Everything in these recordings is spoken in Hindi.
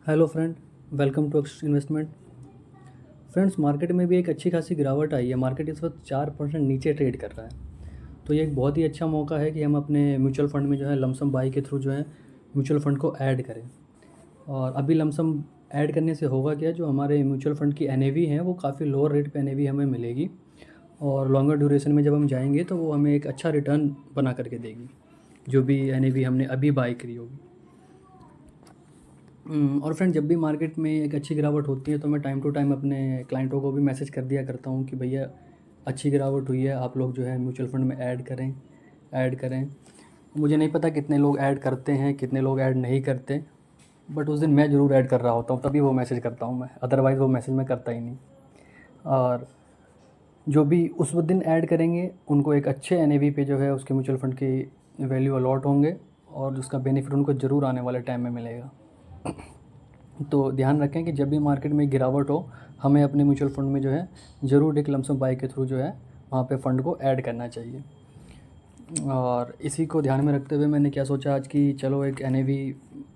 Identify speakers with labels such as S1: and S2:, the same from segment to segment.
S1: Hello friend, welcome to X investment. Friends, market में भी एक अच्छी खासी गिरावट आई है। मार्केट इस वक्त 4% नीचे ट्रेड कर रहा है। तो ये एक बहुत ही अच्छा मौका है कि हम अपने म्यूचुअल फंड में जो है लमसम बाई के थ्रू जो है म्यूचुअल फंड को ऐड करें। और अभी लमसम ऐड करने से होगा क्या, जो हमारे म्यूचुअल फंड की एनएवी है वो काफ़ी लोअर रेट पे एनएवी हमें मिलेगी। और लॉन्गर ड्यूरेशन में जब हम जाएंगे तो वो हमें एक अच्छा रिटर्न बना करके देगी, जो भी एनएवी हमने अभी बाई करी होगी। और फ्रेंड, जब भी मार्केट में एक अच्छी गिरावट होती है तो मैं टाइम टू टाइम अपने क्लाइंटों को भी मैसेज कर दिया करता हूँ कि भैया अच्छी गिरावट हुई है, आप लोग जो है म्यूचुअल फंड में ऐड करें। मुझे नहीं पता कितने लोग ऐड करते हैं, कितने लोग ऐड नहीं करते, बट उस दिन मैं ज़रूर ऐड कर रहा होता हूँ, तभी वो मैसेज करता हूँ मैं, अदरवाइज़ वो मैसेज मैं करता ही नहीं। और जो भी उस दिन ऐड करेंगे उनको एक अच्छे एनएवी पे जो है उसके म्यूचुअल फंड की वैल्यू अलॉट होंगे, और उसका बेनिफिट उनको ज़रूर आने वाले टाइम में मिलेगा। तो ध्यान रखें कि जब भी मार्केट में गिरावट हो, हमें अपने म्यूचुअल फंड में जो है ज़रूर एक लमसम बाई के थ्रू जो है वहाँ पे फ़ंड को ऐड करना चाहिए। और इसी को ध्यान में रखते हुए मैंने क्या सोचा आज कि चलो एक एनएवी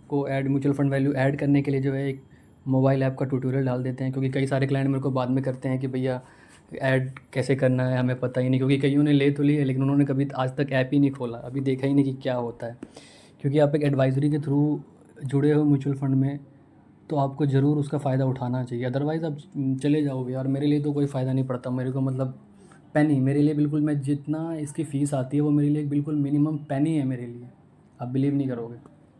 S1: को add, mutual fund value add करने के लिए जो है एक मोबाइल ऐप का ट्यूटोरियल डाल देते हैं, क्योंकि कई सारे क्लाइंट मेरे को बाद में करते हैं कि भैया ऐड कैसे करना है हमें पता ही नहीं, क्योंकि कईयों ने ले तो ली है लेकिन उन्होंने कभी आज तक ऐप ही नहीं खोला, अभी देखा ही नहीं कि क्या होता है। क्योंकि आप एक एडवाइज़री के थ्रू जुड़े हो म्यूचुअल फंड में, तो आपको ज़रूर उसका फ़ायदा उठाना चाहिए। अदरवाइज़ आप चले जाओगे, और मेरे लिए तो कोई फ़ायदा नहीं पड़ता, मेरे को मतलब पेनी, मेरे लिए बिल्कुल, मैं जितना इसकी फ़ीस आती है वो मेरे लिए बिल्कुल मिनिमम पेनी है मेरे लिए। आप बिलीव नहीं करोगे,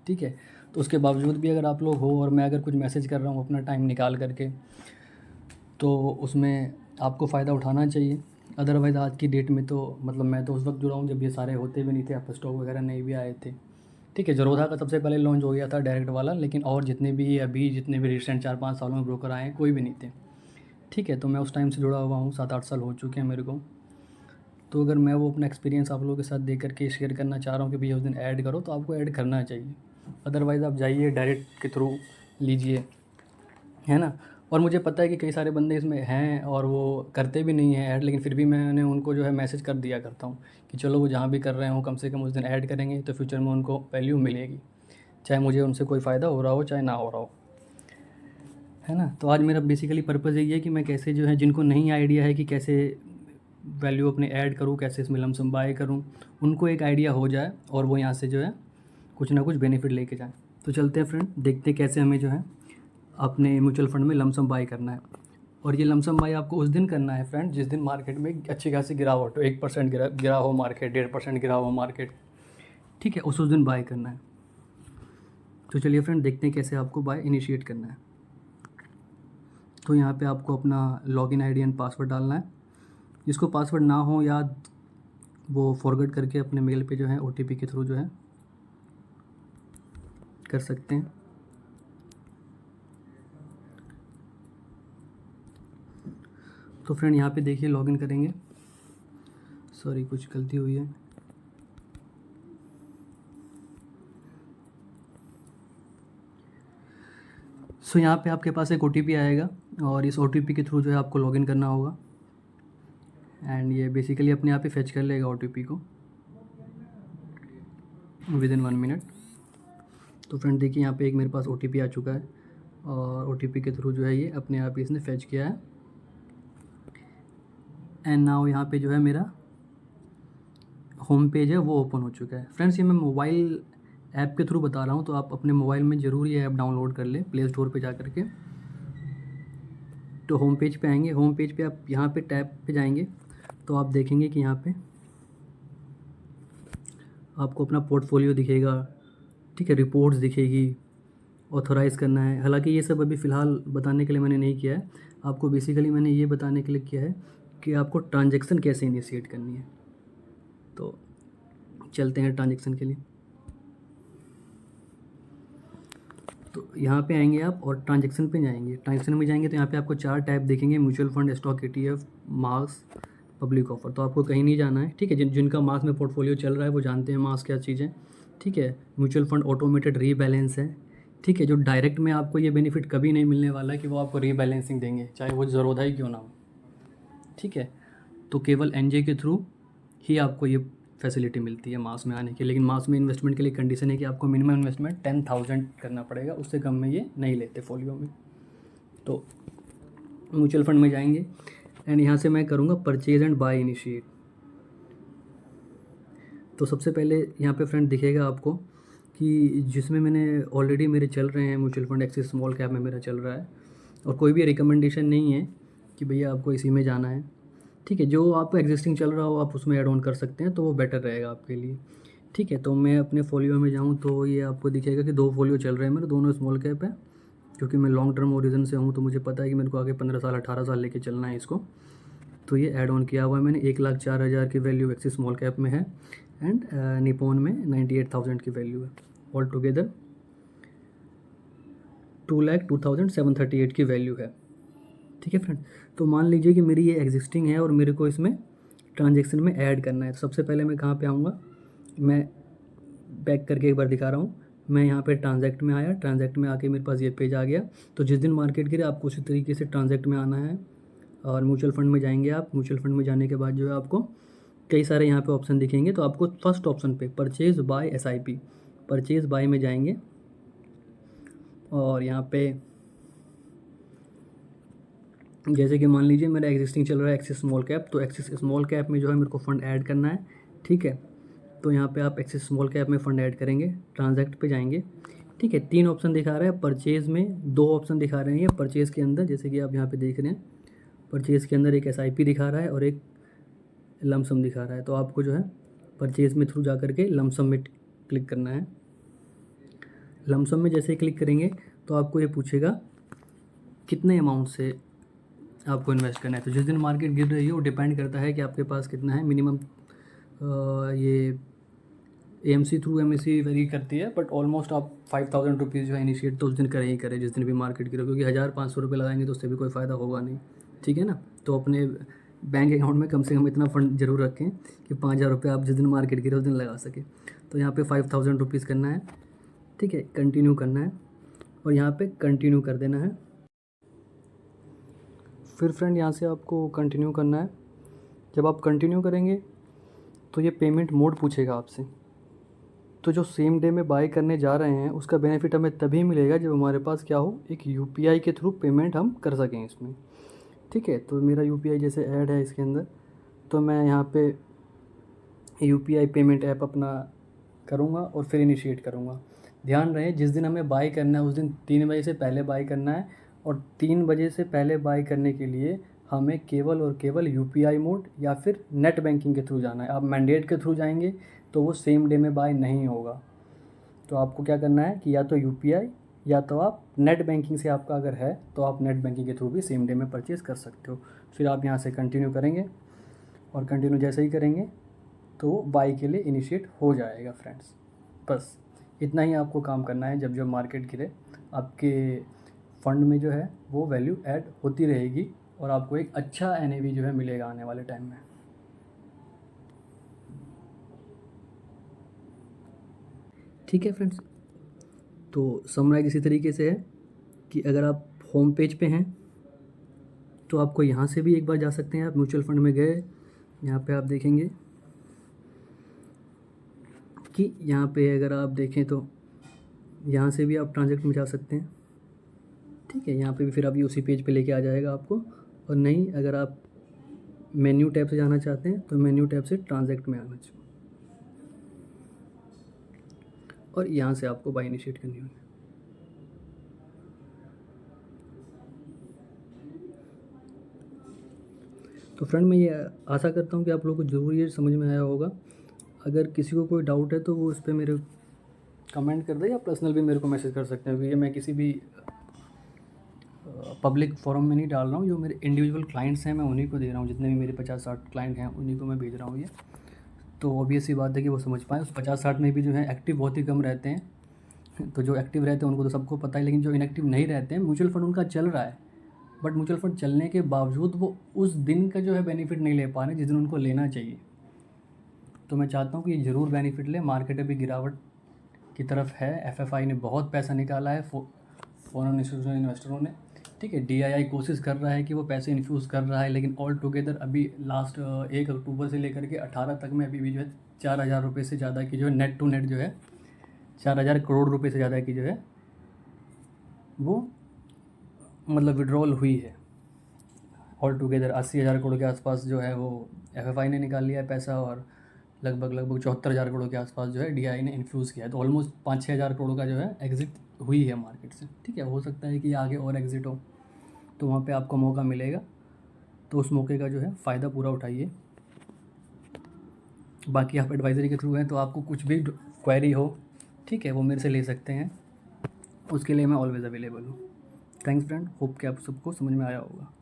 S1: ठीक है। तो उसके बावजूद भी अगर आप लोग हो और मैं अगर कुछ मैसेज कर रहा हूँ अपना टाइम निकाल करके, तो उसमें आपको फ़ायदा उठाना चाहिए। अदरवाइज़ आज की डेट में तो मतलब मैं तो उस वक्त जुड़ा हूँ जब ये सारे होते भी नहीं थे, आप स्टॉक वगैरह नहीं भी आए थे, ठीक है। ज़रोधा का सबसे पहले लॉन्च हो गया था डायरेक्ट वाला, लेकिन और जितने भी रिसेंट 4-5 सालों में ब्रोकर आए हैं कोई भी नहीं थे, ठीक है। तो मैं उस टाइम से जुड़ा हुआ हूँ, 7-8 साल हो चुके हैं मेरे को। तो अगर मैं वो अपना एक्सपीरियंस आप लोगों के साथ दे करके शेयर करना चाह रहा हूँ कि भैया उस दिन ऐड करो, तो आपको ऐड करना चाहिए। अदरवाइज़ आप जाइए डायरेक्ट के थ्रू लीजिए, है ना। और मुझे पता है कि कई सारे बंदे इसमें हैं और वो करते भी नहीं हैं ऐड, लेकिन फिर भी मैंने उनको जो है मैसेज कर दिया करता हूँ कि चलो वो जहाँ भी कर रहे हो कम से कम उस दिन ऐड करेंगे तो फ्यूचर में उनको वैल्यू मिलेगी, चाहे मुझे उनसे कोई फ़ायदा हो रहा हो चाहे ना हो रहा हो, है ना। तो आज मेरा बेसिकली पर्पज़ यही है कि मैं कैसे जो है, जिनको नहीं आइडिया है कि कैसे वैल्यू अपने ऐड करूँ, कैसे इसमें लमसम बाय करूँ, उनको एक आइडिया हो जाए और वो यहाँ से जो है कुछ ना कुछ बेनिफिट लेके जाएँ। तो चलते हैं फ्रेंड, देखते हैं कैसे हमें जो है अपने म्यूचुअल फंड में लमसम बाय करना है। और ये लमसम बाय आपको उस दिन करना है फ्रेंड जिस दिन मार्केट में अच्छी खासी गिरावट हो, 1% गिरा हो मार्केट, 1.5% गिरा हो मार्केट, ठीक है, उस दिन बाय करना है। तो चलिए फ्रेंड, देखते हैं कैसे आपको बाय इनिशिएट करना है। तो यहाँ पे आपको अपना लॉगिन आईडी एंड पासवर्ड डालना है। जिसको पासवर्ड ना हो याद, वो फॉरवर्ड करके अपने मेल पे जो है ओटीपी के थ्रू जो है कर सकते हैं। तो फ्रेंड यहाँ पे देखिए लॉगिन करेंगे, सॉरी कुछ गलती हुई है। सो यहाँ पे आपके पास एक ओटीपी आएगा और इस ओटीपी के थ्रू जो है आपको लॉगिन करना होगा, एंड ये बेसिकली अपने आप ही फेच कर लेगा ओटीपी को विद इन 1 मिनट। तो फ्रेंड देखिए यहाँ पे एक मेरे पास ओटीपी आ चुका है, और ओटीपी के थ्रू जो है ये अपने आप ही इसने फेच किया है। एंड नाउ यहाँ पे जो है मेरा होम पेज है वो ओपन हो चुका है। फ्रेंड्स, ये मैं मोबाइल ऐप के थ्रू बता रहा हूँ, तो आप अपने मोबाइल में ज़रूर ये ऐप डाउनलोड कर लें प्ले स्टोर पे जा कर के। तो होम पेज पे आएंगे, होम पेज पे आप यहाँ पे टैब पे जाएंगे तो आप देखेंगे कि यहाँ पे आपको अपना पोर्टफोलियो दिखेगा, ठीक है, रिपोर्ट्स दिखेगी, ऑथोराइज़ करना है। हालांकि ये सब अभी फ़िलहाल बताने के लिए मैंने नहीं किया है, आपको बेसिकली मैंने ये बताने के लिए किया है कि आपको ट्रांजैक्शन कैसे इनिशिएट करनी है। तो चलते हैं ट्रांजैक्शन के लिए। तो यहाँ पे आएंगे आप और ट्रांजैक्शन पे जाएंगे। ट्रांजैक्शन में जाएंगे तो यहाँ पे आपको 4 टैब दिखेंगे, mutual fund, stock, ETF, marks, public offer. तो आपको कहीं नहीं जाना है, ठीक है। जिनका मार्क्स में पोर्टफोलियो चल रहा है वो जानते हैं मार्क्स क्या चीज़ है, ठीक है। म्यूचुअल फंड ऑटोमेटेड रीबैलेंस है, ठीक है, जो डायरेक्ट में आपको ये बेनिफिट कभी नहीं मिलने वाला है कि वो आपको रीबैलेंसिंग देंगे, चाहे वो ज़रोधा ही क्यों ना हो, ठीक है। तो केवल एनजे के थ्रू ही आपको ये फैसिलिटी मिलती है मास में आने की। लेकिन मास में इन्वेस्टमेंट के लिए कंडीशन है कि आपको मिनिमम इन्वेस्टमेंट 10,000 करना पड़ेगा, उससे कम में ये नहीं लेते फोलियो में। तो म्यूचुअल फंड में जाएंगे एंड यहाँ से मैं करूँगा परचेज एंड बाय इनिशिएट। तो सबसे पहले यहाँ पे फ्रेंड दिखेगा आपको कि जिसमें मैंने ऑलरेडी मेरे चल रहे हैं mutual fund, axis small cap में मेरा चल रहा है और कोई भी रिकमेंडेशन नहीं है कि भैया आपको इसी में जाना है। ठीक है, जो आपका एग्जिस्टिंग चल रहा हो आप उसमें ऐड ऑन कर सकते हैं, तो वो बेटर रहेगा आपके लिए। ठीक है, तो मैं अपने फोलियो में जाऊँ तो ये आपको दिखेगा कि 2 फोलियो चल रहे हैं मेरे, दोनों स्मॉल कैप है। क्योंकि मैं लॉन्ग टर्म ओरिजिन से हूँ तो मुझे पता है कि मेरे को आगे 15 साल 18 साल लेके चलना है इसको। तो ये ऐड ऑन किया हुआ है मैंने। 1,04,000 की वैल्यू एक्सिस स्मॉल कैप में है एंड निपॉन में 98,000 की वैल्यू है। ऑल टुगेदर 2,02,738 की वैल्यू है। ठीक है फ्रेंड, तो मान लीजिए कि मेरी ये एग्जिस्टिंग है और मेरे को इसमें ट्रांजेक्शन में ऐड करना है। तो सबसे पहले मैं कहाँ पे आऊँगा, मैं बैक करके एक बार दिखा रहा हूँ। मैं यहाँ पे ट्रांजैक्ट में आया, ट्रांजैक्ट में आके मेरे पास ये पेज आ गया। तो जिस दिन मार्केट गिरे आपको उसी तरीके से ट्रांजैक्ट में आना है और म्यूचुअल फंड में जाएंगे आप। म्यूचुअल फंड में जाने के बाद जो है आपको कई सारे यहाँ पे ऑप्शन दिखेंगे। तो आपको फर्स्ट ऑप्शन पे purchase by SIP, purchase by में जाएंगे और यहाँ पे जैसे कि मान लीजिए मेरा एग्जिस्टिंग चल रहा है एक्सिस स्मॉल कैप, तो एक्सिस स्मॉल कैप में जो है मेरे को फ़ंड ऐड करना है। ठीक है, तो यहाँ पे आप एक्सिस स्मॉल कैप में फ़ंड ऐड करेंगे, ट्रांजैक्ट पे जाएंगे। ठीक है, 3 ऑप्शन दिखा रहा है, परचेज़ में 2 ऑप्शन दिखा रहे हैं परचेज़ के अंदर, जैसे कि आप यहाँ पे देख रहे हैं। परचेज़ के अंदर एक SIP दिखा रहा है और एक लमसम दिखा रहा है। तो आपको जो है परचेज़ में थ्रू जा करके लमसम में क्लिक करना है। लमसम में जैसे ही क्लिक करेंगे तो आपको ये पूछेगा कितने अमाउंट से आपको इन्वेस्ट करना है। तो जिस दिन मार्केट गिर रही है वो डिपेंड करता है कि आपके पास कितना है। मिनिमम ये AMC थ्रू MAC वेरी करती है, बट ऑलमोस्ट आप 5,000 रुपीज़ जो है इनिशिएट तो उस दिन करें ही करें जिस दिन भी मार्केट गिरे, क्योंकि 1,500 रुपये लगाएंगे तो उससे भी कोई फ़ायदा होगा नहीं। ठीक है ना, तो अपने बैंक अकाउंट में कम से कम इतना फंड जरूर रखें कि 5,000 रुपये आप जिस दिन मार्केट गिरे उस दिन लगा सकें। तो यहाँ पे 5,000 रुपीज़ करना है। ठीक है, कंटिन्यू करना है और यहाँ पे कंटिन्यू कर देना है। फिर फ्रेंड यहाँ से आपको कंटिन्यू करना है। जब आप कंटिन्यू करेंगे तो ये पेमेंट मोड पूछेगा आपसे। तो जो सेम डे में बाय करने जा रहे हैं उसका बेनिफिट हमें तभी मिलेगा जब हमारे पास क्या हो, एक UPI के थ्रू पेमेंट हम कर सकें इसमें। ठीक है, तो मेरा UPI जैसे ऐड है इसके अंदर, तो मैं यहाँ पे UPI पेमेंट ऐप अपना करूँगा और फिर इनिशिएट करूँगा। ध्यान रहे जिस दिन हमें बाय करना है उस दिन 3 बजे से पहले बाय करना है और 3 बजे से पहले बाय करने के लिए हमें केवल और केवल UPI मोड या फिर नेट बैंकिंग के थ्रू जाना है। आप मैंडेट के थ्रू जाएंगे तो वो सेम डे में बाय नहीं होगा। तो आपको क्या करना है कि या तो UPI या तो आप नेट बैंकिंग से, आपका अगर है तो आप नेट बैंकिंग के थ्रू भी सेम डे में परचेज़ कर सकते हो। फिर आप यहाँ से कंटिन्यू करेंगे और कंटिन्यू जैसे ही करेंगे तो वो बाई के लिए इनिशिएट हो जाएगा फ्रेंड्स। बस इतना ही आपको काम करना है। जब जब मार्केट गिरे आपके फ़ंड में जो है वो वैल्यू ऐड होती रहेगी और आपको एक अच्छा NAV जो है मिलेगा आने वाले टाइम में। ठीक है फ्रेंड्स, तो समराइज इसी तरीके से है कि अगर आप होम पेज पे हैं तो आपको यहाँ से भी एक बार जा सकते हैं। आप म्यूचुअल फंड में गए, यहाँ पे आप देखेंगे कि यहाँ पे अगर आप देखें तो यहाँ से भी आप ट्रांजैक्ट में जा सकते हैं। ठीक है, यहाँ पे भी फिर अभी उसी पेज पे लेके आ जाएगा आपको। और नहीं, अगर आप मेन्यू टैब से जाना चाहते हैं तो मेन्यू टैब से ट्रांजैक्ट में आना चाहिए और यहाँ से आपको बाय इनिशिएट करनी होगी। तो फ्रेंड मैं ये आशा करता हूँ कि आप लोगों को ज़रूर ये समझ में आया होगा। अगर किसी को कोई डाउट है तो वो उस पर मेरे कमेंट कर दे या पर्सनल भी मेरे को मैसेज कर सकते हैं, क्योंकि ये मैं किसी भी पब्लिक फोरम में नहीं डाल रहा हूँ। जो मेरे इंडिविजुअल क्लाइंट्स हैं मैं उन्हीं को दे रहा हूँ, जितने भी मेरे 50-60 क्लाइंट हैं उन्हीं को मैं भेज रहा हूँ ये। तो ऑब्वियस सी बात है कि वो समझ पाएँ। उस 50-60 में भी जो है एक्टिव बहुत ही कम रहते हैं। तो जो एक्टिव रहते हैं उनको तो सबको पता है, लेकिन जो इनएक्टिव नहीं रहते हैं, म्यूचुअल फंड उनका चल रहा है बट म्यूचुअल फंड चलने के बावजूद वो उस दिन का जो है बेनिफिट नहीं ले पा रहे जिस दिन उनको लेना चाहिए। तो मैं चाहता हूँ कि ज़रूर बेनिफिट लें। मार्केट अभी गिरावट की तरफ है। FFI ने बहुत पैसा निकाला है फॉरेन इंस्टीट्यूशनल इन्वेस्टरों ने। ठीक है, DII कोशिश कर रहा है कि वो पैसे इन्फ्यूज़ कर रहा है, लेकिन ऑल टुगेदर अभी लास्ट 1 अक्टूबर से लेकर के 18 तक में अभी भी जो है 4,000 रुपये से ज़्यादा की जो है नेट टू नेट जो है 4,000 करोड़ रुपए से ज़्यादा की जो है वो मतलब विड्रॉल हुई है। ऑल टुगेदर 80,000 करोड़ के आसपास जो है वो एफएफआई ने निकाल लिया है पैसा, और लगभग 74,000 करोड़ के आसपास जो है डीआई ने इन्फ्यूज़ किया है। तो ऑलमोस्ट 5-6 हज़ार करोड़ का जो है एग्ज़िट हुई है मार्केट से। ठीक है, हो सकता है कि आगे और एग्ज़िट हो, तो वहाँ पे आपको मौका मिलेगा, तो उस मौके का जो है फ़ायदा पूरा उठाइए। बाकी आप एडवाइज़री के थ्रू हैं तो आपको कुछ भी क्वेरी हो, ठीक है, वो मेरे से ले सकते हैं, उसके लिए मैं ऑलवेज़ अवेलेबल हूँ। थैंक्स फ्रेंड, होप कि आप सबको समझ में आया होगा।